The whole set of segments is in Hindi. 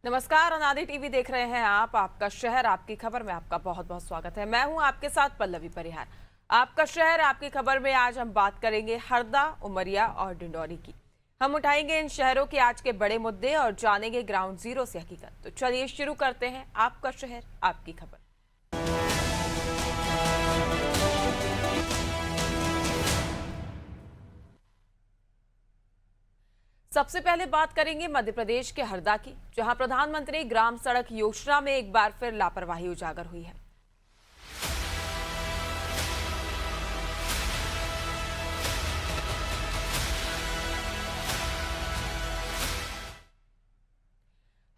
नमस्कार, अनादि टीवी देख रहे हैं आप। आपका शहर आपकी खबर में आपका बहुत बहुत स्वागत है। मैं हूं आपके साथ पल्लवी परिहार। आपका शहर आपकी खबर में आज हम बात करेंगे हरदा, उमरिया और डिंडौरी की। हम उठाएंगे इन शहरों के आज के बड़े मुद्दे और जानेंगे ग्राउंड जीरो से हकीकत। तो चलिए शुरू करते हैं आपका शहर आपकी खबर। सबसे पहले बात करेंगे मध्य प्रदेश के हरदा की, जहां प्रधानमंत्री ग्राम सड़क योजना में एक बार फिर लापरवाही उजागर हुई है।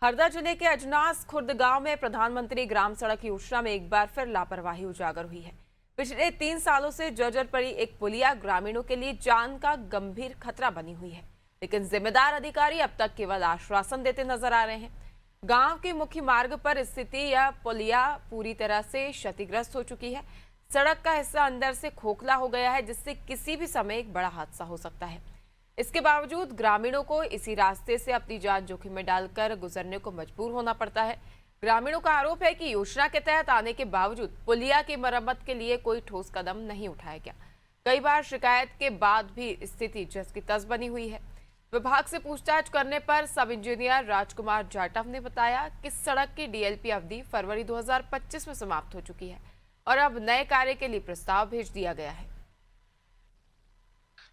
हरदा जिले के अजनास खुर्द गांव में प्रधानमंत्री ग्राम सड़क योजना में एक बार फिर लापरवाही उजागर हुई है। पिछले 3 सालों से जर्जर पड़ी एक पुलिया ग्रामीणों के लिए जान का गंभीर खतरा बनी हुई है, लेकिन जिम्मेदार अधिकारी अब तक केवल आश्वासन देते नजर आ रहे हैं। गांव के मुख्य मार्ग पर स्थिति यह पुलिया पूरी तरह से क्षतिग्रस्त हो चुकी है। सड़क का हिस्सा अंदर से खोखला हो गया है, जिससे किसी भी समय एक बड़ा हादसा हो सकता है। इसके बावजूद ग्रामीणों को इसी रास्ते से अपनी जान जोखिम में डालकर गुजरने को मजबूर होना पड़ता है। ग्रामीणों का आरोप है कि योजना के तहत आने के बावजूद पुलिया की मरम्मत के लिए कोई ठोस कदम नहीं उठाया गया। कई बार शिकायत के बाद भी स्थिति जस की तस बनी हुई है। विभाग से पूछताछ करने पर सब इंजीनियर राजकुमार जाटव ने बताया कि सड़क की डीएलपी अवधि फरवरी 2025 में समाप्त हो चुकी है और अब नए कार्य के लिए प्रस्ताव भेज दिया गया है।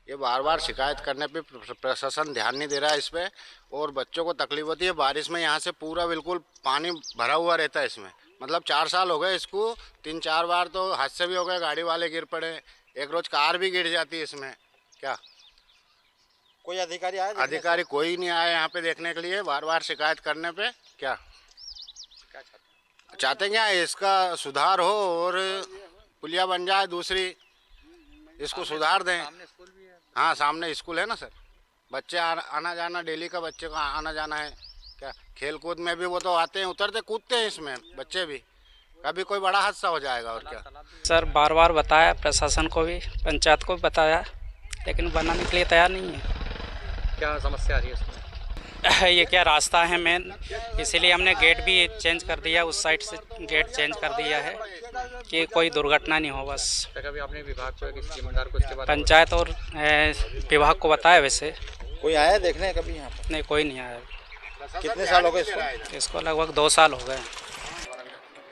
ये बार बार शिकायत करने पे प्रशासन ध्यान नहीं दे रहा है इस पे, और बच्चों को तकलीफ होती है। बारिश में यहाँ से पूरा बिल्कुल पानी भरा हुआ रहता है इसमें। मतलब 4 साल हो गए इसको, 3-4 बार तो हादसे भी हो गए, गाड़ी वाले गिर पड़े, एक रोज कार भी गिर जाती है इसमें। क्या कोई अधिकारी आया? अधिकारी कोई नहीं आया यहाँ पे देखने के लिए। बार बार शिकायत करने पे क्या चाहते हैं, क्या इसका सुधार हो और पुलिया बन जाए दूसरी, इसको सुधार दें। हाँ, सामने स्कूल है ना सर, बच्चे आना जाना डेली का, बच्चे का आना जाना है। क्या खेल कूद में भी वो तो आते हैं, उतरते कूदते हैं इसमें बच्चे भी, कभी कोई बड़ा हादसा हो जाएगा। और क्या सर, बार बार बताया, प्रशासन को भी, पंचायत को भी बताया, लेकिन बनाने के लिए तैयार नहीं है। क्या समस्या आ रही है इसमें? ये क्या रास्ता है मेन, इसीलिए हमने गेट भी चेंज कर दिया, उस साइड से गेट चेंज कर दिया है कि कोई दुर्घटना नहीं हो। बस कभी आपने विभाग को, किसी जिम्मेदार को इसके बारे में? पंचायत और विभाग को बताया। वैसे कोई आया देखने कभी यहाँ पर? नहीं, कोई नहीं आया। कितने साल हो गए इसको? इसको लगभग 2 साल हो गए।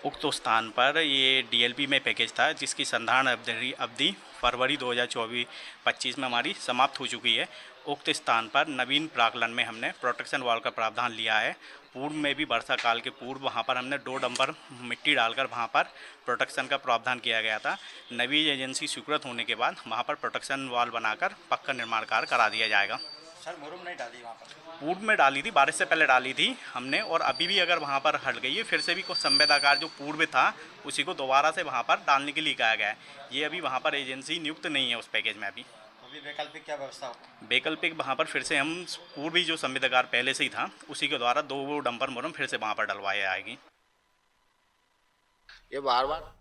उक्त स्थान पर ये डीएलपी में पैकेज था, जिसकी संधारण अवधि फरवरी 2024-25 में हमारी समाप्त हो चुकी है। उक्त स्थान पर नवीन प्राकलन में हमने प्रोटेक्शन वॉल का प्रावधान लिया है। पूर्व में भी वर्षा काल के पूर्व वहाँ पर हमने 2 डंपर मिट्टी डालकर वहाँ पर प्रोटेक्शन का प्रावधान किया गया था। नवी एजेंसी स्वीकृत होने के बाद वहाँ पर प्रोटेक्शन वॉल बनाकर पक्का निर्माण कार्य करा दिया जाएगा। सर, मुरुम नहीं डाली वहाँ पर? पूर्व में डाली थी, बारिश से पहले डाली थी हमने, और अभी भी अगर वहाँ पर हट गई है, फिर से भी कुछ संवेदाकार जो पूर्व था उसी को दोबारा से वहाँ पर डालने के लिए कहा गया है। ये अभी वहाँ पर एजेंसी नियुक्त नहीं है उस पैकेज में। अभी वैकल्पिक क्या व्यवस्था होगी? वैकल्पिक वहाँ पर फिर से हम पूर्वी जो संवेदाकार पहले से ही था उसी के द्वारा 2 डंपर मुरम फिर से वहाँ पर डलवाई जाएगी। ये बार बार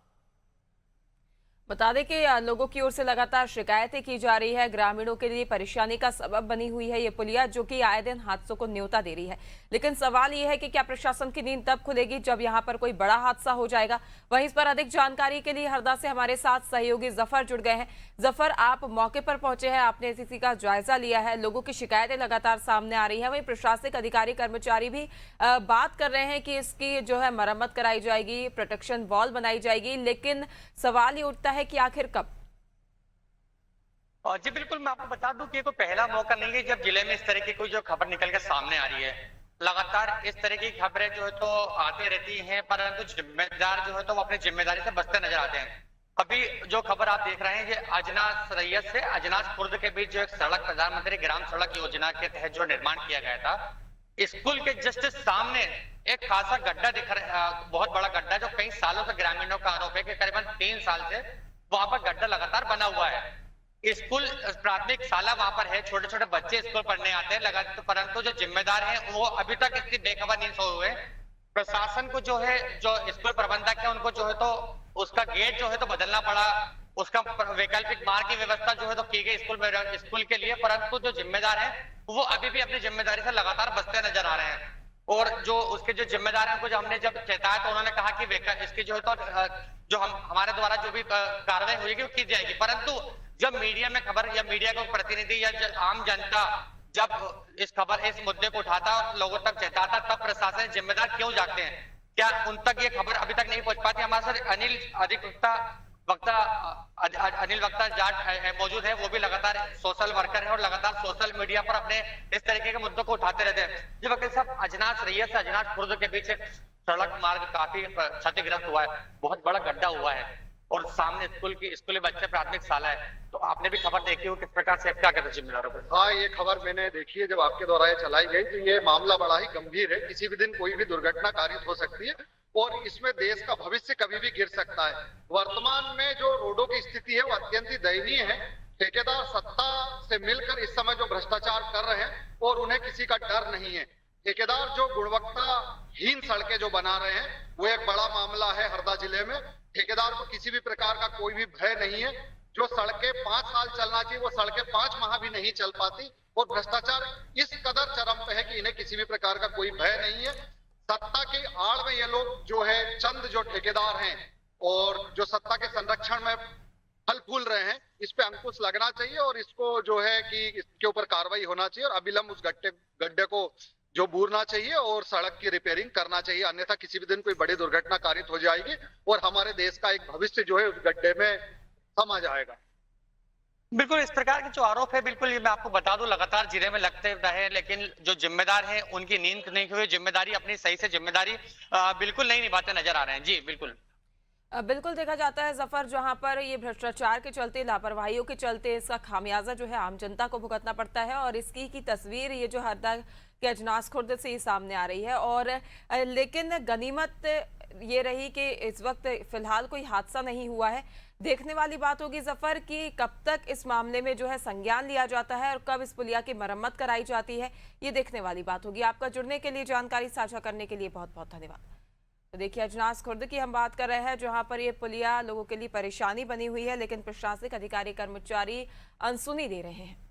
बता दें कि लोगों की ओर से लगातार शिकायतें की जा रही है। ग्रामीणों के लिए परेशानी का सबब बनी हुई है ये पुलिया, जो कि आए दिन हादसों को न्योता दे रही है। लेकिन सवाल ये है कि क्या प्रशासन की नींद तब खुलेगी जब यहां पर कोई बड़ा हादसा हो जाएगा। वहीं इस पर अधिक जानकारी के लिए हरदा से हमारे साथ सहयोगी जफर जुड़ गए हैं। जफर, आप मौके पर पहुंचे हैं, आपने स्थिति का जायजा लिया है। लोगों की शिकायतें लगातार सामने आ रही है, वहीं प्रशासनिक अधिकारी कर्मचारी भी बात कर रहे हैं कि इसकी जो है मरम्मत कराई जाएगी, प्रोटेक्शन वॉल बनाई जाएगी, लेकिन सवाल ये उठता है कि आखिर कब? जी बिल्कुल, मैं आपको बता दूं कि ये कोई पहला मौका नहीं है जब जिले में इस तरह की कोई जो खबर निकल के सामने आ रही है। लगातार इस तरह की खबरें जो है तो आती रहती हैं, परंतु जिम्मेदार जो है तो वो अपनी जिम्मेदारी से बचते नजर आते हैं। अभी जो खबर आप देख रहे हैं, ये अजनास रैयत से अजनास खुर्द के बीच जो एक सड़क प्रधानमंत्री ग्राम सड़क योजना के तहत जो निर्माण किया गया था, स्कूल के जस्ट सामने एक खासा गड्ढा दिख रहा है, बहुत बड़ा गड्ढा, जो कई सालों से ग्रामीणों का आरोप है कि करीबन 3 साल से वहां पर गड्ढा लगातार बना हुआ है। स्कूल प्राथमिक शाला वहां पर है, छोटे छोटे बच्चे स्कूल पढ़ने आते हैं लगातार, परंतु जो जिम्मेदार हैं वो अभी तक इसकी बेखबर नहीं सोए हुए। प्रशासन को जो है, जो स्कूल प्रबंधक है, उनको जो है तो उसका गेट जो है तो बदलना पड़ा, उसका वैकल्पिक मार्ग की व्यवस्था जो है तो की गई स्कूल के लिए, परंतु जो जिम्मेदार है वो अभी भी अपनी जिम्मेदारी से लगातार बचते नजर आ रहे हैं। और जो उसके जो जिम्मेदार हैं उनको जब हमने जब चेताया तो उन्होंने कहा कि इसकी जो है तो जो हमारे द्वारा जो भी कार्रवाई होगी वो की जाएगी। परंतु जब मीडिया में खबर या मीडिया का प्रतिनिधि या आम जनता जब इस मुद्दे को उठाता और लोगों तक चेताता, तब प्रशासन जिम्मेदार क्यों जागते हैं? क्या उन तक ये खबर अभी तक नहीं पहुंच पाती? हमारे साथ अनिल वक्ता जाट मौजूद है, वो भी लगातार सोशल वर्कर है और लगातार सोशल मीडिया पर अपने इस तरीके के मुद्दों को उठाते रहते हैं। जी वकील साहब, अजनास रैयत से अजनास खुर्द के बीच सड़क मार्ग काफी क्षतिग्रस्त हुआ है, बहुत बड़ा गड्ढा हुआ है और सामने स्कूली बच्चे प्राथमिक शाला है, तो आपने भी खबर देखी हो, किस प्रकार से क्या कहते जिम्मेदारों को? हाँ, ये खबर मैंने देखी है, जब आपके द्वारा ये चलाई गई तो ये मामला बड़ा ही गंभीर है। किसी भी दिन कोई भी दुर्घटना कारित हो सकती है और इसमें देश का भविष्य कभी भी गिर सकता है। वर्तमान में जो रोडों की स्थिति है वो अत्यंत ही दयनीय है। ठेकेदार सत्ता से मिलकर इस समय जो भ्रष्टाचार कर रहे हैं और उन्हें किसी का डर नहीं है। ठेकेदार जो गुणवत्ताहीन सड़कें जो बना रहे हैं वो एक बड़ा मामला है हरदा जिले में। ठेकेदार को किसी भी प्रकार का कोई भी भय नहीं है। जो सड़कें 5 साल चलना चाहिए वो सड़कें 5 माह भी नहीं चल पाती और भ्रष्टाचार इस कदर चरम पे है कि इन्हें किसी भी प्रकार का कोई भय नहीं है। सत्ता की आड़ में ये लोग जो है चंद जो ठेकेदार हैं और जो सत्ता के संरक्षण में फल फूल रहे हैं, इस पे अंकुश लगना चाहिए और इसको जो है कि इसके ऊपर कार्रवाई होना चाहिए और अविलंब उस गड्ढे को जो बूरना चाहिए और सड़क की रिपेयरिंग करना चाहिए। अन्यथा किसी भी दिन कोई बड़ी दुर्घटना कारित हो जाएगी और हमारे देश का एक भविष्य जो है उस गड्ढे में समा जाएगा। बिल्कुल, इस प्रकार के जो आरोप है, बिल्कुल ये मैं आपको बता दूं लगातार जिले में लगते रहे, लेकिन जो जिम्मेदार हैं उनकी नींद नहीं हुई, जिम्मेदारी अपनी सही से जिम्मेदारी बिल्कुल नहीं निभाते नजर आ रहे हैं। जी बिल्कुल बिल्कुल देखा जाता है जफर, जहां पर ये भ्रष्टाचार के चलते, लापरवाहियों के चलते इसका खामियाजा जो है आम जनता को भुगतना पड़ता है और इसकी की तस्वीर ये जो हरदा के अजनास खुर्द से ही सामने आ रही है। और लेकिन गनीमत ये रही कि इस वक्त फिलहाल कोई हादसा नहीं हुआ है। देखने वाली बात होगी जफर कि कब तक इस मामले में जो है संज्ञान लिया जाता है और कब इस पुलिया की मरम्मत कराई जाती है, ये देखने वाली बात होगी। आपका जुड़ने के लिए, जानकारी साझा करने के लिए बहुत बहुत धन्यवाद। तो देखिए, अजनास खुर्द की हम बात कर रहे हैं जहां पर ये पुलिया लोगों के लिए परेशानी बनी हुई है, लेकिन प्रशासनिक अधिकारी कर्मचारी अनसुनी दे रहे हैं।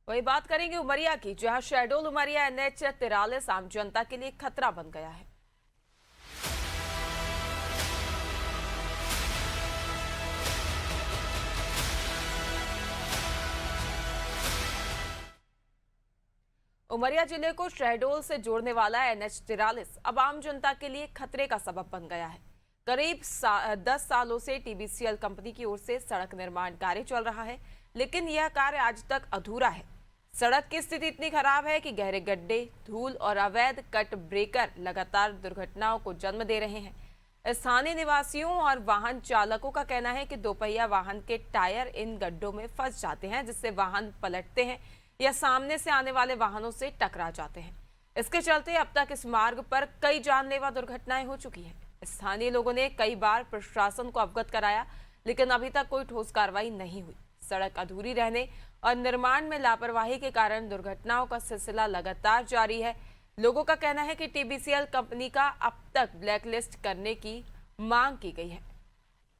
वही बात करेंगे उमरिया की, जहां शहडोल उमरिया NH 43 आम जनता के लिए खतरा बन गया है। उमरिया जिले को शहडोल से जोड़ने वाला NH 43 अब आम जनता के लिए खतरे का सबब बन गया है। करीब 10 सालों से TBCL कंपनी की ओर से सड़क निर्माण कार्य चल रहा है, लेकिन यह कार्य आज तक अधूरा है। सड़क की स्थिति इतनी खराब है कि गहरे गड्ढे, धूल और अवैध कट ब्रेकर लगातार दुर्घटनाओं को जन्म दे रहे हैं। स्थानीय निवासियों और वाहन चालकों का कहना है कि दोपहिया वाहन के टायर इन गड्ढों में फंस जाते हैं, जिससे वाहन पलटते हैं या सामने से आने वाले वाहनों से टकरा जाते हैं। इसके चलते अब तक इस मार्ग पर कई जानलेवा दुर्घटनाएं हो चुकी हैं। स्थानीय लोगों ने कई बार प्रशासन को अवगत कराया, लेकिन अभी तक कोई ठोस कार्रवाई नहीं हुई। सड़क अधूरी रहने और निर्माण में लापरवाही के कारण दुर्घटनाओं का सिलसिला लगातार जारी है। लोगों का कहना है कि TBCL कंपनी का अब तक ब्लैकलिस्ट करने की मांग की गई है।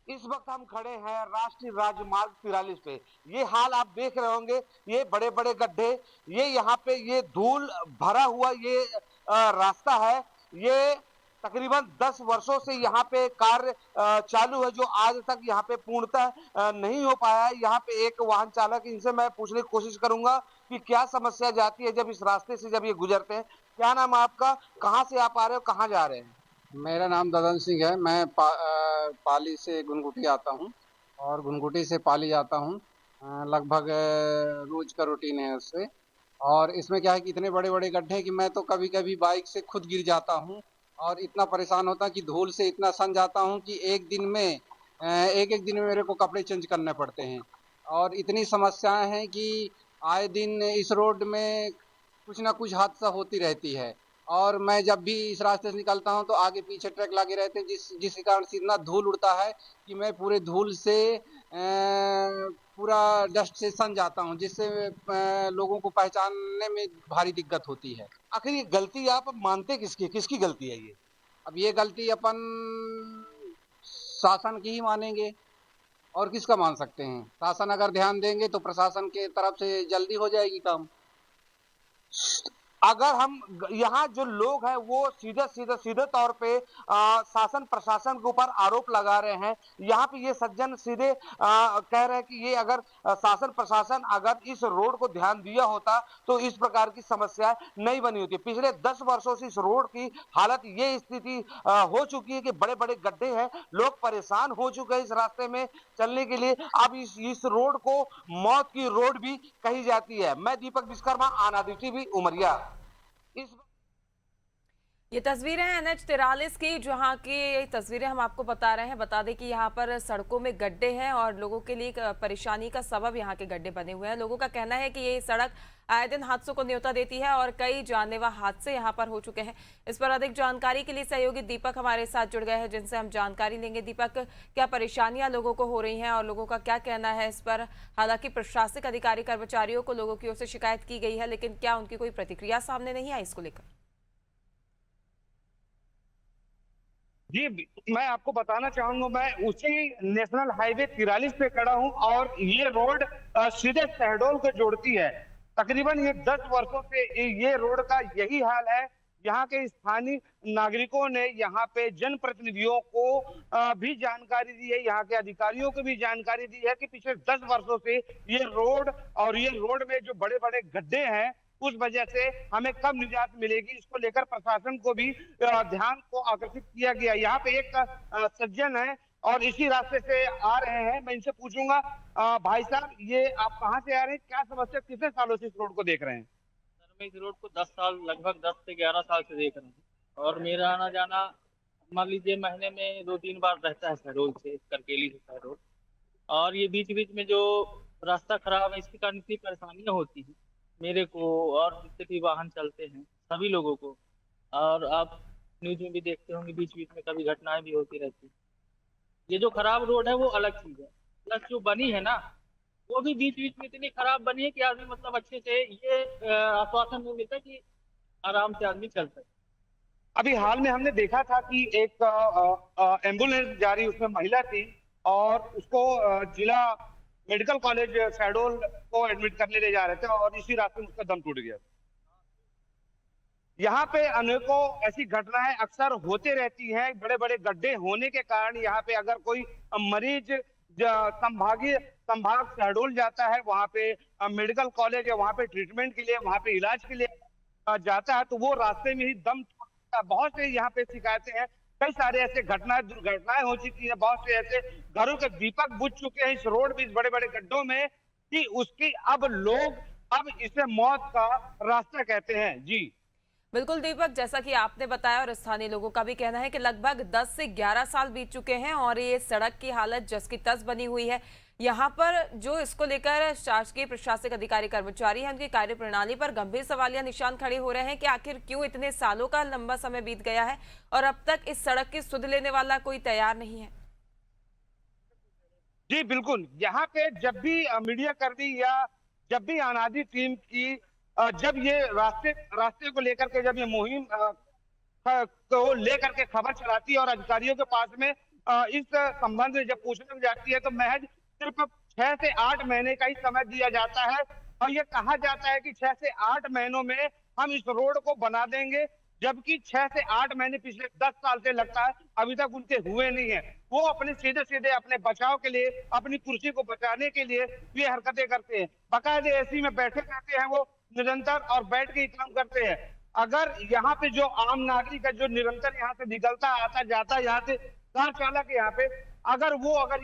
इस वक्त हम खड़े हैं राष्ट्रीय राजमार्ग 43 पे। ये हाल आप देख रहे होंगे, ये बड़े बड़े गड्ढे, ये यहाँ पे ये धूल भरा हुआ ये रास्ता है। ये तकरीबन 10 वर्षों से यहाँ पे कार्य चालू है, जो आज तक यहाँ पे पूर्णतः नहीं हो पाया है। यहाँ पे एक वाहन चालक, इनसे मैं पूछने की कोशिश करूंगा कि क्या समस्या जाती है जब इस रास्ते से जब ये गुजरते हैं। क्या नाम है आपका, कहाँ से आप आ रहे हो, कहाँ जा रहे हैं? मेरा नाम ददन सिंह है। मैं पाली से घुनघुटी आता हूँ और घुनघुटी से पाली जाता हूँ। लगभग रोज का रूटीन है उससे। और इसमें क्या है कि इतने बड़े बड़े गड्ढे हैं कि मैं तो कभी कभी बाइक से खुद गिर जाता हूँ और इतना परेशान होता कि धूल से इतना सन जाता हूँ कि एक दिन में मेरे को कपड़े चेंज करने पड़ते हैं। और इतनी समस्याएं हैं कि आए दिन इस रोड में कुछ ना कुछ हादसा होती रहती है। और मैं जब भी इस रास्ते से निकलता हूं तो आगे पीछे ट्रक लगे रहते हैं, जिसके कारण से इतना धूल उड़ता है कि मैं पूरे धूल से पूरा डस्ट से सन जाता हूं, जिससे लोगों को पहचानने में भारी दिक्कत होती है। आखिर ये गलती आप मानते किसकी गलती है ये? अब ये गलती अपन शासन की ही मानेंगे और किसका मान सकते हैं। शासन अगर ध्यान देंगे तो प्रशासन के तरफ से जल्दी हो जाएगी काम। अगर हम यहाँ जो लोग हैं वो सीधे तौर पे शासन प्रशासन के ऊपर आरोप लगा रहे हैं। यहाँ पे ये सज्जन सीधे कह रहे हैं कि ये अगर शासन प्रशासन अगर इस रोड को ध्यान दिया होता तो इस प्रकार की समस्या नहीं बनी होती। पिछले 10 वर्षों से इस रोड की हालत ये स्थिति हो चुकी है कि बड़े बड़े गड्ढे हैं, लोग परेशान हो चुके हैं इस रास्ते में चलने के लिए। अब इस रोड को मौत की रोड भी कही जाती है। मैं दीपक विश्वकर्मा, आनंद टीवी, उमरिया। ये तस्वीरें हैं NH 43 की, जहां की तस्वीरें हम आपको बता रहे हैं। बता दें कि यहाँ पर सड़कों में गड्ढे हैं और लोगों के लिए परेशानी का सबब यहाँ के गड्ढे बने हुए हैं। लोगों का कहना है कि ये सड़क आए दिन हादसों को न्योता देती है और कई जानलेवा हादसे यहाँ पर हो चुके हैं। इस पर अधिक जानकारी के लिए सहयोगी दीपक हमारे साथ जुड़ गए हैं, जिनसे हम जानकारी लेंगे। दीपक, क्या परेशानियां लोगों को हो रही हैं और लोगों का क्या कहना है इस पर? हालांकि प्रशासनिक अधिकारी कर्मचारियों को लोगों की ओर से शिकायत की गई है, लेकिन क्या उनकी कोई प्रतिक्रिया सामने नहीं आई इसको लेकर? जी, मैं आपको बताना चाहूंगा, मैं उसी नेशनल हाईवे 43 पे खड़ा हूं और ये रोड सीधे शहडोल को जोड़ती है। तकरीबन ये 10 वर्षों से ये रोड का यही हाल है। यहाँ के स्थानीय नागरिकों ने यहाँ पे जनप्रतिनिधियों को भी जानकारी दी है, यहाँ के अधिकारियों को भी जानकारी दी है कि पिछले 10 वर्षों से ये रोड और ये रोड में जो बड़े बड़े गड्ढे हैं उस वजह से हमें कब निजात मिलेगी, इसको लेकर प्रशासन को भी ध्यान को आकर्षित किया गया। यहाँ पे एक सज्जन है और इसी रास्ते से आ रहे हैं। मैं इनसे पूछूंगा, भाई साहब ये आप कहाँ से आ रहे हैं, क्या समस्या, कितने सालों से इस रोड को देख रहे हैं? सर मैं इस रोड को 10 साल, लगभग 10 से 11 साल से देख रहा हूँ और मेरा आना जाना मान लीजिए महीने में 2-3 बार रहता है शहडोल से, करकेली से शहडोल। और ये बीच बीच में जो रास्ता खराब है इसके कारण इतनी परेशानियां होती हैं मेरे को और जितने भी वाहन चलते हैं सभी लोगों को। और आप न्यूज में भी देखते होंगे बीच बीच में कभी घटनाएं भी होती रहती हैं। ये जो खराब रोड है वो अलग चीज है, प्लस जो बनी है ना वो भी बीच बीच में इतनी खराब बनी है कि आदमी मतलब अच्छे से ये आश्वासन नहीं मिलता कि आराम से आदमी चल सके। अभी हाल में हमने देखा था कि एक एम्बुलेंस जा रही, उसमें महिला थी और उसको जिला मेडिकल कॉलेज शहडोल को एडमिट करने ले जा रहे थे और इसी रास्ते में उसका दम टूट गया। यहाँ पे अनेकों ऐसी घटनाएं अक्सर होते रहती हैं। बड़े बड़े गड्ढे होने के कारण यहाँ पे अगर कोई मरीज संभाग शहडोल जाता है, वहाँ पे मेडिकल कॉलेज है, वहाँ पे ट्रीटमेंट के लिए, वहाँ पे इलाज के लिए जाता है तो वो रास्ते में ही दम टूटता है। बहुत से यहाँ पे शिकायतें हैं, कई सारे ऐसे दुर्घटनाएं हो चुकी है, बहुत से ऐसे घरों के दीपक बुझ चुके हैं इस रोड में, इस बड़े बड़े गड्ढों में, कि उसकी अब लोग इसे मौत का रास्ता कहते हैं। जी बिल्कुल दीपक, जैसा कि आपने बताया और स्थानीय लोगों का भी कहना है कि लगभग 10 से 11 साल बीत चुके हैं और ये सड़क की हालत जस की तस बनी हुई है। यहाँ पर जो इसको लेकर शासकीय प्रशासनिक अधिकारी कर्मचारी हैं, उनकी कार्यप्रणाली पर गंभीर सवालिया निशान खड़े हो रहे हैं कि आखिर क्यों इतने सालों का लंबा समय बीत गया है और अब तक इस सड़क की सुध लेने वाला कोई तैयार नहीं है। जी बिल्कुल, यहाँ पे जब भी मीडिया कर्मी या जब भी अनादि टीम की जब ये रास्ते को लेकर के जब ये मुहिम को लेकर के खबर चलाती है और अधिकारियों के पास में इस संबंध में जब पूछने जाती है तो महज सिर्फ 6 से 8 महीने का ही समय दिया जाता है और ये कहा जाता है कि 6 से 8 महीनों में हम इस रोड को बना देंगे, जबकि 6 से 8 महीने पिछले 10 साल से लगता है अभी तक उनके हुए नहीं है। वो अपने सीधे अपने बचाव के लिए, अपनी कुर्सी को बचाने के लिए ये हरकतें करते हैं। बाकायदे एसी में बैठे रहते हैं वो निरंतर और बैठ के ही काम करते हैं। अगर यहाँ पे जो आम नागरिक है जो निरंतर यहाँ से निकलता आता जाता, यहाँ से कार चालक यहाँ पे अगर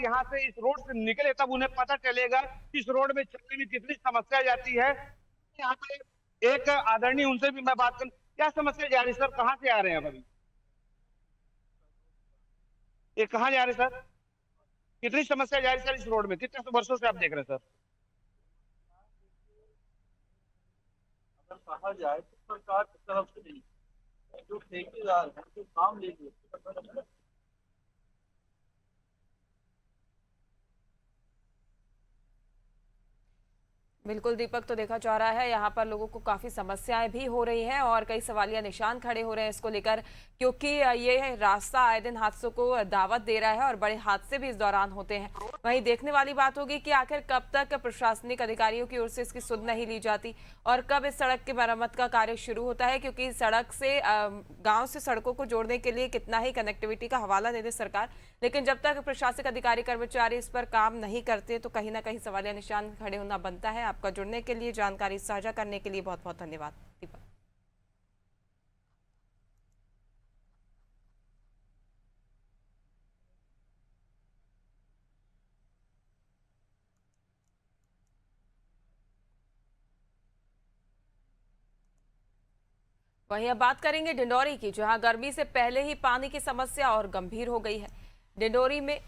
यहाँ से इस रोड से निकले तब उन्हें पता चलेगा इस रोड में चलने में कितनी समस्या जाती है। यहाँ पे एक आदरणीय, उनसे भी मैं बात करूं, क्या समस्या जा रही सर, कहाँ से आ रहे हैं अभी, ये कहाँ जा रहे सर, कितनी समस्या जा रही सर इस रोड में, कितने वर्षों से आप देख रहे हैं सर? अगर कहा जाए तो सरकार की तरफ से नहीं, जो ठेकेदार है जो काम लेंगे। बिल्कुल दीपक, तो देखा जा रहा है यहाँ पर लोगों को काफी समस्याएं भी हो रही हैं और कई सवालिया निशान खड़े हो रहे हैं इसको लेकर, क्योंकि ये रास्ता आए दिन हादसों को दावत दे रहा है और बड़े हादसे भी इस दौरान होते हैं। वहीं देखने वाली बात होगी कि आखिर कब तक प्रशासनिक अधिकारियों की ओर से इसकी सुध नहीं ली जाती और कब इस सड़क की मरम्मत का कार्य शुरू होता है, क्योंकि सड़क से गाँव से सड़कों को जोड़ने के लिए कितना ही कनेक्टिविटी का हवाला दे दे सरकार, लेकिन जब तक प्रशासनिक अधिकारी कर्मचारी इस पर काम नहीं करते तो कहीं ना कहीं सवालिया निशान खड़े होना बनता है। आपका जुड़ने के लिए, जानकारी साझा करने के लिए बहुत बहुत धन्यवाद दीपक। वहीं अब बात करेंगे डिंडौरी की, जहां गर्मी से पहले ही पानी की समस्या और गंभीर हो गई है। डिंडौरी में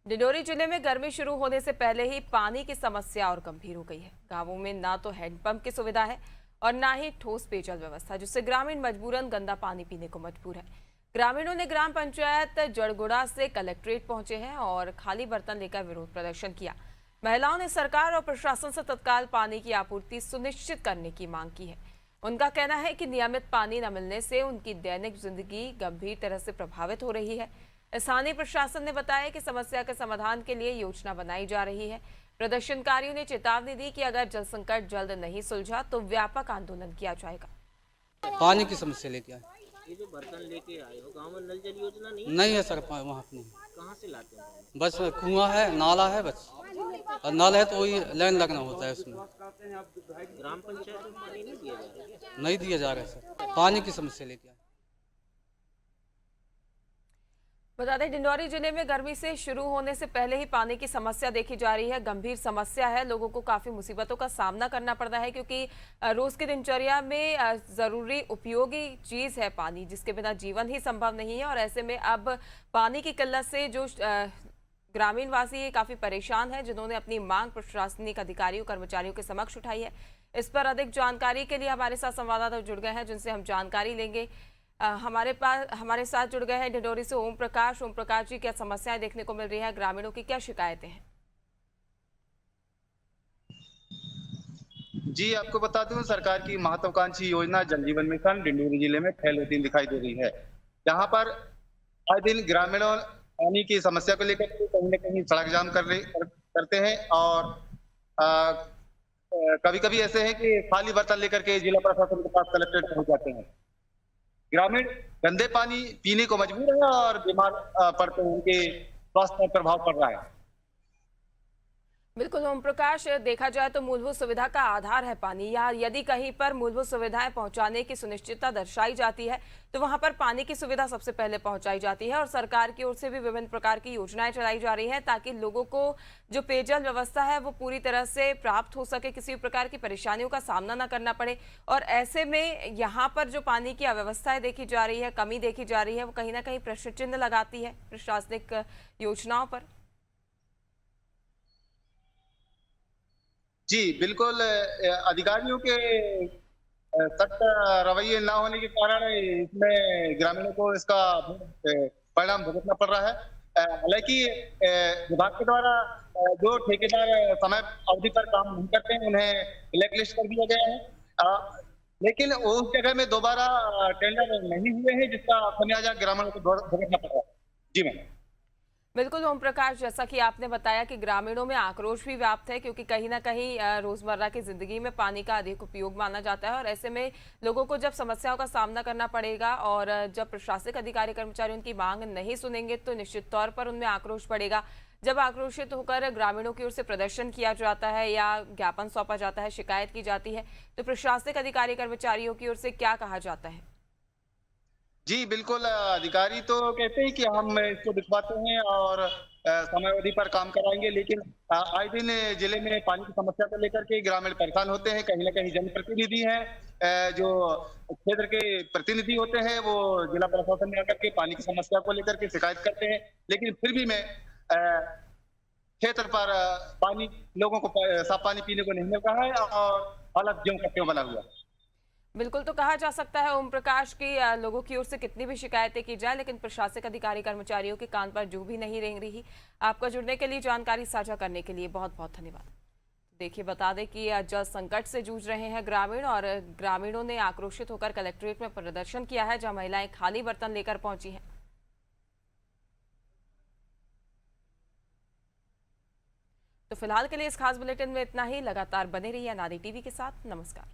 डिंडौरी जिले में गर्मी शुरू होने से पहले ही पानी की समस्या और गंभीर हो गई है। गांवों में ना तो हैंडपंप की सुविधा है और ना ही ठोस पेयजल व्यवस्था, जिससे ग्रामीण मजबूरन गंदा पानी पीने को मजबूर है। ग्रामीणों ने ग्राम पंचायत जड़गुड़ा से कलेक्ट्रेट पहुंचे हैं और खाली बर्तन लेकर विरोध प्रदर्शन किया। महिलाओं ने सरकार और प्रशासन से तत्काल पानी की आपूर्ति सुनिश्चित करने की मांग की है। उनका कहना है कि नियमित पानी न मिलने से उनकी दैनिक जिंदगी गंभीर तरह से प्रभावित हो रही है। स्थानीय प्रशासन ने बताया कि समस्या के समाधान के लिए योजना बनाई जा रही है। प्रदर्शनकारियों ने चेतावनी दी कि अगर जल संकट जल्द नहीं सुलझा तो व्यापक आंदोलन किया जाएगा। पानी की समस्या लेके आए। ये जो बर्तन लेके आए हो, गांव में नल जल योजना नहीं है सर, वहाँ नहीं। कहाँ से लाते हो? बस कुआं है, नाला है बस, और नाला है तो वही लाइन लगना होता है उसमें। ग्राम पंचायत में पानी नहीं दिया जा रहा है? नहीं दिया जा रहा है सर, पानी की समस्या लेके आए। बता दें, डिंडौरी जिले में गर्मी से शुरू होने से पहले ही पानी की समस्या देखी जा रही है। गंभीर समस्या है, लोगों को काफी मुसीबतों का सामना करना पड़ रहा है, क्योंकि रोज की दिनचर्या में जरूरी उपयोगी चीज है पानी, जिसके बिना जीवन ही संभव नहीं है। और ऐसे में अब पानी की किल्लत से जो ग्रामीण वासी काफी परेशान है, जिन्होंने अपनी मांग प्रशासनिक अधिकारियों कर्मचारियों के समक्ष उठाई है। इस पर अधिक जानकारी के लिए हमारे साथ संवाददाता जुड़ गए हैं, जिनसे हम जानकारी लेंगे। हमारे साथ जुड़ गए हैं डिंडौरी से ओम प्रकाश। ओम प्रकाश जी, क्या समस्याएं देखने को मिल रही है, ग्रामीणों की क्या शिकायतें हैं? जी, आपको बता दूं, सरकार की महत्वाकांक्षी योजना जल जीवन मिशन डिंडौरी जिले में फैलती दिखाई दे रही है, जहां पर आए दिन ग्रामीणों पानी की समस्या को लेकर कहीं न कहीं सड़क जाम करते हैं और कभी कभी ऐसे हैं कि खाली बर्तन लेकर के जिला प्रशासन के पास कलेक्ट्रेट पहुंच जाते हैं। ग्रामीण गंदे पानी पीने को मजबूर है और बीमार पड़ते हैं, उनके स्वास्थ्य पर प्रभाव पड़ रहा है। बिल्कुल ओम प्रकाश, देखा जाए तो मूलभूत सुविधा का आधार है पानी, या यदि कहीं पर मूलभूत सुविधाएं पहुंचाने की सुनिश्चितता दर्शाई जाती है तो वहां पर पानी की सुविधा सबसे पहले पहुंचाई जाती है। और सरकार की ओर से भी विभिन्न प्रकार की योजनाएं चलाई जा रही हैं ताकि लोगों को जो पेयजल व्यवस्था है वो पूरी तरह से प्राप्त हो सके, किसी प्रकार की परेशानियों का सामना न करना पड़े। और ऐसे में यहाँ पर जो पानी की अव्यवस्थाएं देखी जा रही है, कमी देखी जा रही है, वो कहीं ना कहीं प्रश्न चिन्ह लगाती है प्रशासनिक योजनाओं पर। जी बिल्कुल, अधिकारियों के सख्त रवैये न होने के कारण इसमें ग्रामीणों को इसका परिणाम भुगतना पड़ रहा है। हालांकि विभाग के द्वारा जो ठेकेदार समय अवधि पर काम नहीं करते हैं उन्हें ब्लैक लिस्ट कर दिया गया है, लेकिन उस जगह में दोबारा टेंडर नहीं हुए हैं, जिसका खमियाजा ग्रामीणों को भुगतना पड़ रहा है। जी मैम। बिल्कुल ओम प्रकाश, जैसा कि आपने बताया कि ग्रामीणों में आक्रोश भी व्याप्त है, क्योंकि कहीं ना कहीं रोजमर्रा की जिंदगी में पानी का अधिक उपयोग माना जाता है। और ऐसे में लोगों को जब समस्याओं का सामना करना पड़ेगा और जब प्रशासनिक अधिकारी कर्मचारी उनकी मांग नहीं सुनेंगे तो निश्चित तौर पर उनमें आक्रोश बढ़ेगा। जब आक्रोशित होकर ग्रामीणों की ओर से प्रदर्शन किया जाता है या ज्ञापन सौंपा जाता है, शिकायत की जाती है, तो प्रशासनिक अधिकारी कर्मचारियों की ओर से क्या कहा जाता है? जी बिल्कुल, अधिकारी तो कहते हैं कि हम इसको दिखवाते हैं और समयावधि पर काम कराएंगे, लेकिन आए दिन जिले में पानी की समस्या को लेकर के ग्रामीण परेशान होते हैं। कहीं न कहीं जनप्रतिनिधि हैं, जो क्षेत्र के प्रतिनिधि होते हैं, वो जिला प्रशासन में आकर के पानी की समस्या को लेकर के शिकायत करते हैं, लेकिन फिर भी मैं क्षेत्र पर पानी लोगों को साफ पानी पीने को नहीं मिल रहा है और हालत ज्यों का त्यों बना हुआ। बिल्कुल, तो कहा जा सकता है ओम प्रकाश की लोगों की ओर से कितनी भी शिकायतें की जाए, लेकिन प्रशासनिक अधिकारी कर्मचारियों के कान पर जू भी नहीं रेंग रही। आपका जुड़ने के लिए, जानकारी साझा करने के लिए बहुत बहुत धन्यवाद। देखिए, बता दें कि जल संकट से जूझ रहे हैं ग्रामीण, और ग्रामीणों ने आक्रोशित होकर कलेक्ट्रेट में प्रदर्शन किया है, जहां महिलाएं खाली बर्तन लेकर पहुंची हैं। तो फिलहाल के लिए इस खास बुलेटिन में इतना ही। लगातार बने रहिए अनादि टीवी के साथ। नमस्कार।